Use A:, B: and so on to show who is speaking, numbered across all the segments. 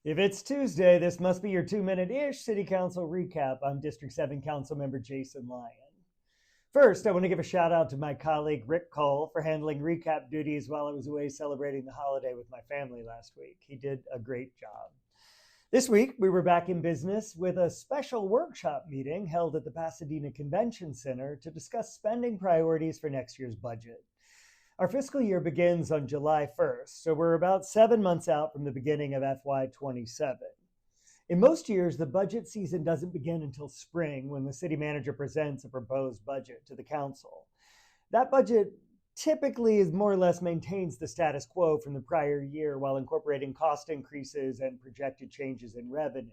A: If it's Tuesday, this must be your 2-minute-ish City Council recap. I'm District 7 Councilmember Jason Lyon. First, I want to give a shout out to my colleague Rick Cole for handling recap duties while I was away celebrating the holiday with my family last week. He did a great job. This week, we were back in business with a special workshop meeting held at the Pasadena Convention Center to discuss spending priorities for next year's budget. Our fiscal year begins on July 1st, so we're about 7 months out from the beginning of FY27. In most years, the budget season doesn't begin until spring when the city manager presents a proposed budget to the council. That budget typically is more or less maintains the status quo from the prior year while incorporating cost increases and projected changes in revenue.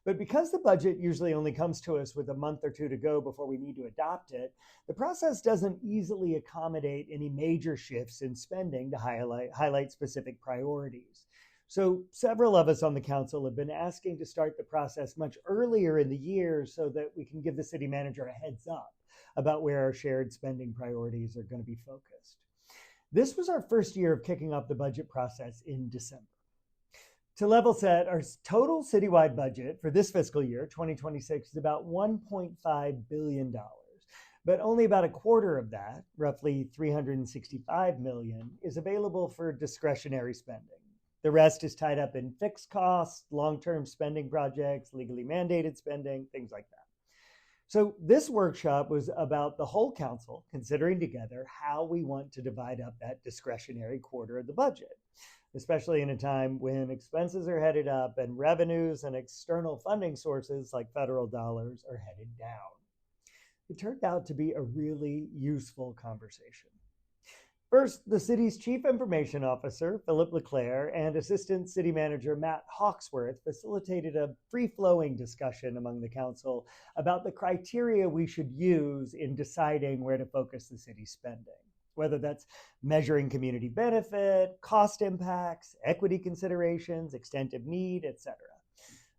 A: But because the budget usually only comes to us with a month or two to go before we need to adopt it, the process doesn't easily accommodate any major shifts in spending to highlight specific priorities. So several of us on the council have been asking to start the process much earlier in the year so that we can give the city manager a heads up about where our shared spending priorities are going to be focused. This was our first year of kicking off the budget process in December. To level set, our total citywide budget for this fiscal year, 2026, is about $1.5 billion. But only about a quarter of that, roughly $365 million, is available for discretionary spending. The rest is tied up in fixed costs, long-term spending projects, legally mandated spending, things like that. So this workshop was about the whole council considering together how we want to divide up that discretionary quarter of the budget, especially in a time when expenses are headed up and revenues and external funding sources like federal dollars are headed down. It turned out to be a really useful conversation. First, the city's chief information officer, Philip Leclerc, and assistant city manager Matt Hawksworth facilitated a free-flowing discussion among the council about the criteria we should use in deciding where to focus the city's spending, whether that's measuring community benefit, cost impacts, equity considerations, extent of need, etc.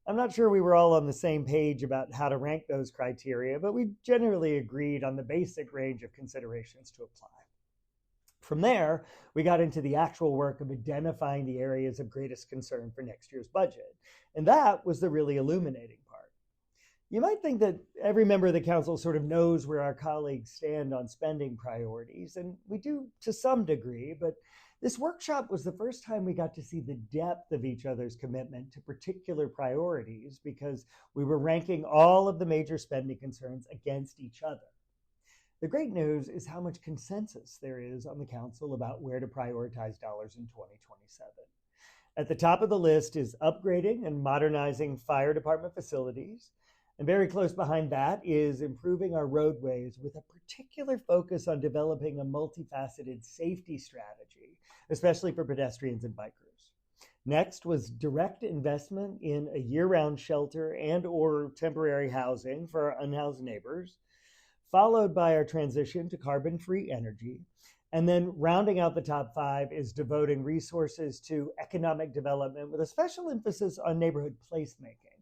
A: I'm not sure we were all on the same page about how to rank those criteria, but we generally agreed on the basic range of considerations to apply. From there, we got into the actual work of identifying the areas of greatest concern for next year's budget. And that was the really illuminating part. You might think that every member of the council sort of knows where our colleagues stand on spending priorities, and we do to some degree, but this workshop was the first time we got to see the depth of each other's commitment to particular priorities because we were ranking all of the major spending concerns against each other. The great news is how much consensus there is on the council about where to prioritize dollars in 2027. At the top of the list is upgrading and modernizing fire department facilities. And very close behind that is improving our roadways with a particular focus on developing a multifaceted safety strategy, especially for pedestrians and bikers. Next was direct investment in a year-round shelter and or temporary housing for our unhoused neighbors, followed by our transition to carbon-free energy. And then rounding out the top 5 is devoting resources to economic development with a special emphasis on neighborhood placemaking.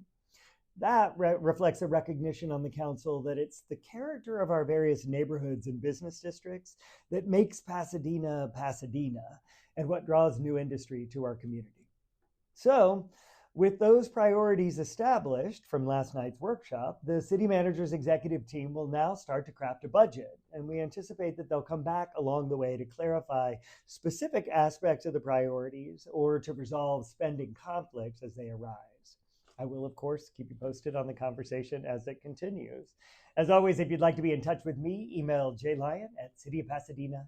A: That reflects a recognition on the council that it's the character of our various neighborhoods and business districts that makes Pasadena, Pasadena, and what draws new industry to our community. So, with those priorities established from last night's workshop, the city manager's executive team will now start to craft a budget, and we anticipate that they'll come back along the way to clarify specific aspects of the priorities or to resolve spending conflicts as they arise. I will, of course, keep you posted on the conversation as it continues. As always, if you'd like to be in touch with me, email jlyon@cityofpasadena.com.